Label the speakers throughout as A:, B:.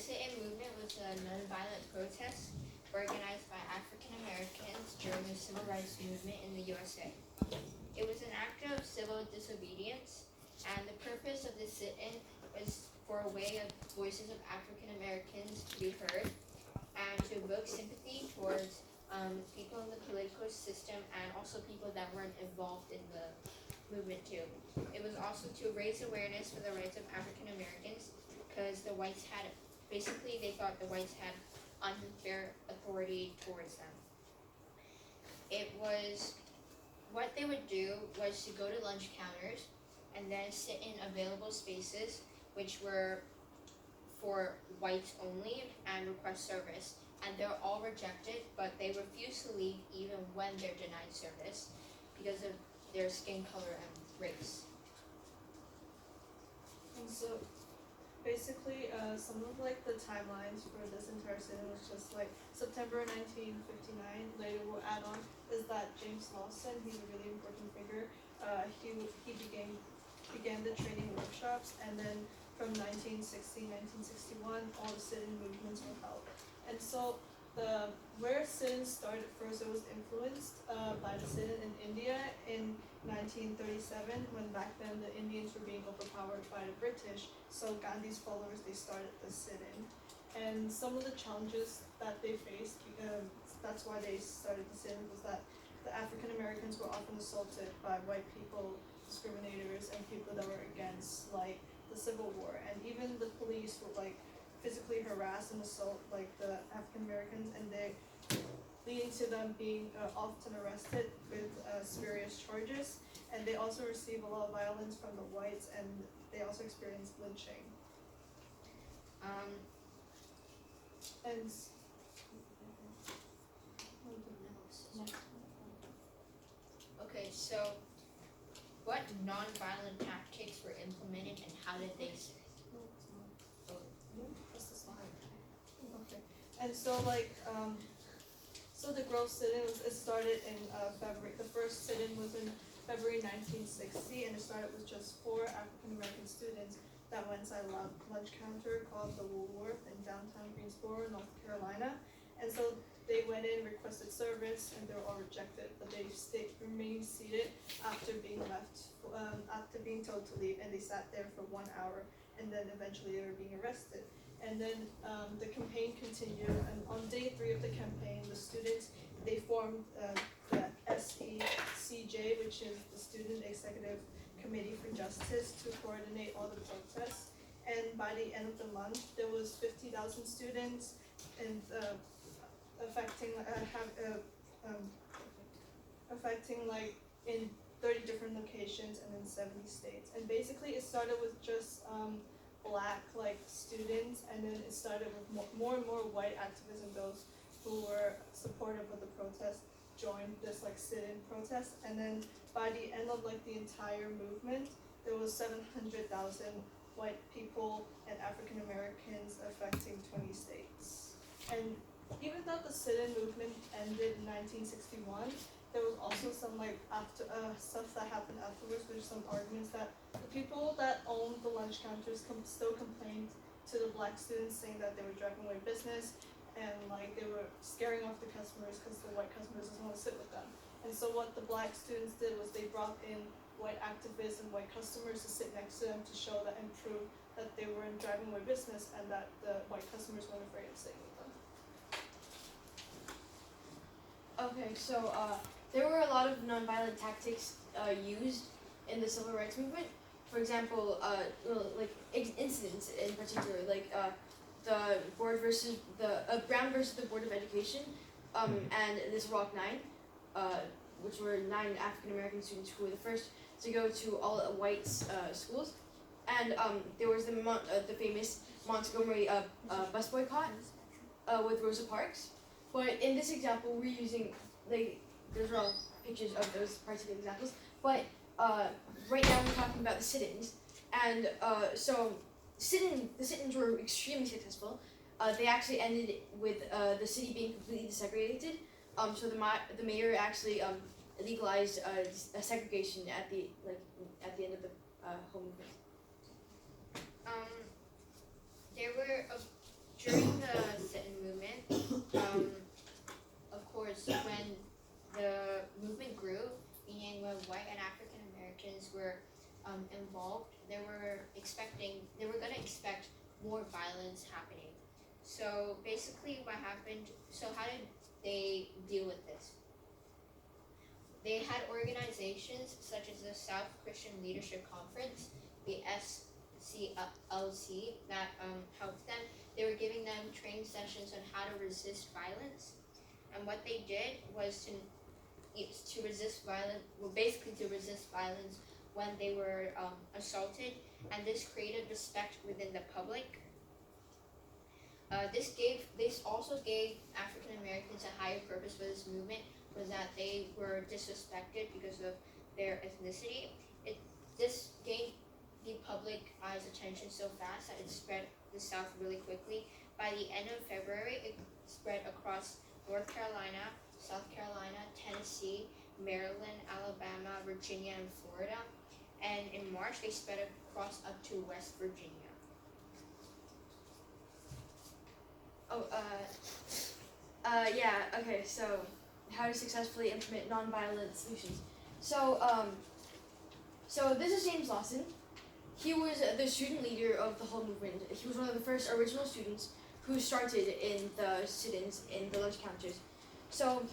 A: sit-in movement was a nonviolent protest organized by African Americans during the Civil Rights Movement in the USA. It was an act of civil disobedience, and the purpose of the sit-in was for a way of voices of African Americans to be heard and to evoke sympathy towards people in the political system and also people that weren't involved in the movement too. It was also to raise awareness for the rights of African Americans because the whites had, basically they thought the whites had unfair authority towards them. It was, what they would do was to go to lunch counters and then sit in available spaces which were for whites only and request service. And they're all rejected, but they refuse to leave even when they're denied service because of their skin color and race.
B: And so basically, some of like the timelines for this entire sit-in was just like September 1959. Later we'll add on is that James Lawson, he's a really important figure. He began the training workshops, and then from 1960, 1961, all the sit-in movements were held. And so where sit-in started first, it was influenced by the sit-in in India in 1937, when back then the Indians were being overpowered by the British. So Gandhi's followers, they started the sit-in. And some of the challenges that they faced, that's why they started the sit-in, was that the African Americans were often assaulted by white people, discriminators, and people that were against like the Civil War. And even the police would like physically harass and assault like the African Americans, and they leading to them being often arrested with spurious charges. And they also receive a lot of violence from the whites, and they also experience lynching. And
A: Okay, so what nonviolent tactics were implemented and how did they
B: okay. And so like so the Grove sit-in it started in February. The first sit-in was in February 1960, and it started with just 4 African American students that went inside a lunch counter called the Woolworth in downtown Greensboro, North Carolina. And so they went in, requested service, and they were all rejected. But they remained seated after being told to leave, and they sat there for 1 hour, and then eventually they were being arrested. And then the campaign continued, and on day 3 of the campaign, the students, they formed the SECJ, which is the Student Executive Committee for Justice, to coordinate all the protests. And by the end of the month, there was 50,000 students, and affecting like in 30 different locations and in 70 states. And basically, it started with just Black like students, and then it started with more and more white activists, and those who were supportive of the protest joined this like sit-in protest. And then by the end of like the entire movement, there was 700,000 white people and African Americans affecting 20 states. And even though the sit-in movement ended in 1961, there was also some like stuff that happened afterwards, which some arguments that the people that owned the lunch counters still complained to the Black students, saying that they were driving away business, and like they were scaring off the customers because the white customers didn't want to sit with them. And so what the Black students did was they brought in white activists and white customers to sit next to them to show that and prove that they weren't driving away business, and that the white customers weren't afraid of sitting with them.
C: Okay, so there were a lot of nonviolent tactics used in the civil rights movement. For example, like incidents in particular, like the board versus the Brown versus the Board of Education, and this Rock 9, which were 9 African American students who were the first to go to all white schools, and there was the famous Montgomery bus boycott with Rosa Parks. But in this example, we're using those are all pictures of those particular examples. But right now we're talking about the sit-ins, and so the sit-ins were extremely successful. They actually ended with the city being completely desegregated. So the mayor actually legalized segregation at the end of the home movement.
A: There were they were gonna expect more violence happening. So basically, what happened? So how did they deal with this? They had organizations such as the South Christian Leadership Conference, the SCLC, that helped them. They were giving them training sessions on how to resist violence, and what they did was to resist violence. Well, basically to resist violence when they were assaulted, and this created respect within the public. This also gave African Americans a higher purpose for this movement, was that they were disrespected because of their ethnicity. This gained the public eye's attention so fast that it spread the South really quickly. By the end of February, it spread across North Carolina, South Carolina, Tennessee, Maryland, Alabama, Virginia, and Florida. And in March, they spread across up to West Virginia.
C: Yeah, okay, so how to successfully implement nonviolent solutions. So this is James Lawson. He was the student leader of the whole movement. He was one of the first original students who started in the sit-ins in the lunch counters. So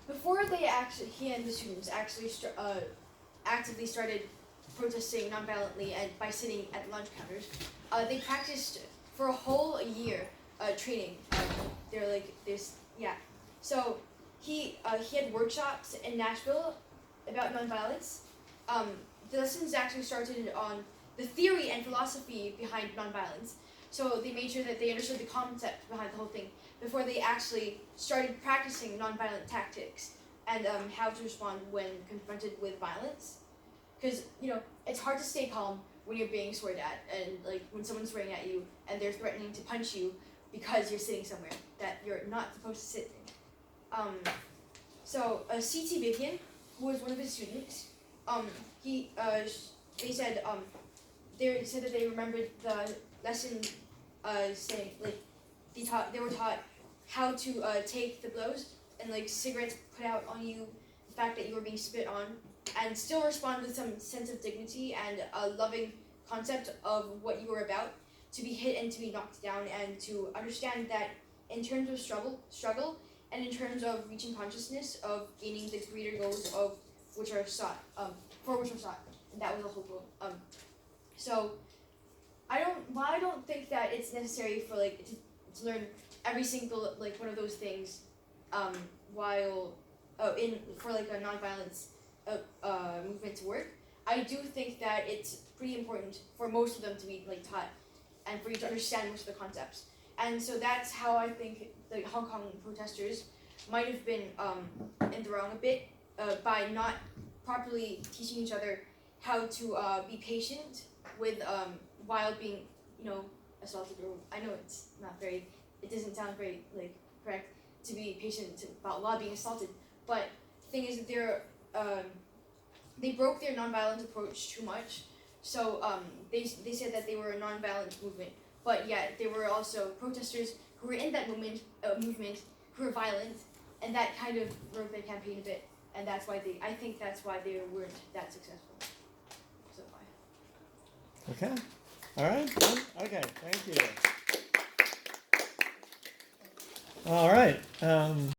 C: before he and the students actually actively started protesting nonviolently and by sitting at lunch counters, they practiced for a whole year training. They're like this, yeah. So he had workshops in Nashville about nonviolence. The lessons actually started on the theory and philosophy behind nonviolence. So they made sure that they understood the concept behind the whole thing before they actually started practicing nonviolent tactics and how to respond when confronted with violence. Because it's hard to stay calm when you're being sworn at, and like when someone's swearing at you and they're threatening to punch you because you're sitting somewhere that you're not supposed to sit in. So C.T. Vivian, who was one of his students, they said that they remembered the lesson saying like they were taught how to take the blows and like cigarettes put out on you, the fact that you were being spit on, and still respond with some sense of dignity and a loving concept of what you were about, to be hit and to be knocked down, and to understand that in terms of struggle and in terms of reaching consciousness of gaining the greater goals of which are sought, for which are sought, and that was the whole goal. So I don't think that it's necessary for like to learn every single like one of those things while for like a nonviolence movement to work. I do think that it's pretty important for most of them to be like taught and for you to understand most of the concepts. And so that's how I think the Hong Kong protesters might have been in the wrong a bit by not properly teaching each other how to be patient with while being assaulted. Or I know it doesn't sound very like correct to be patient while being assaulted, but the thing is that they broke their nonviolent approach too much. So they said that they were a nonviolent movement, but yet there were also protesters who were in that movement who were violent, and that kind of broke their campaign a bit, and I think that's why they weren't that successful so far.
D: Okay. All right. Good. Okay. Thank you. All right.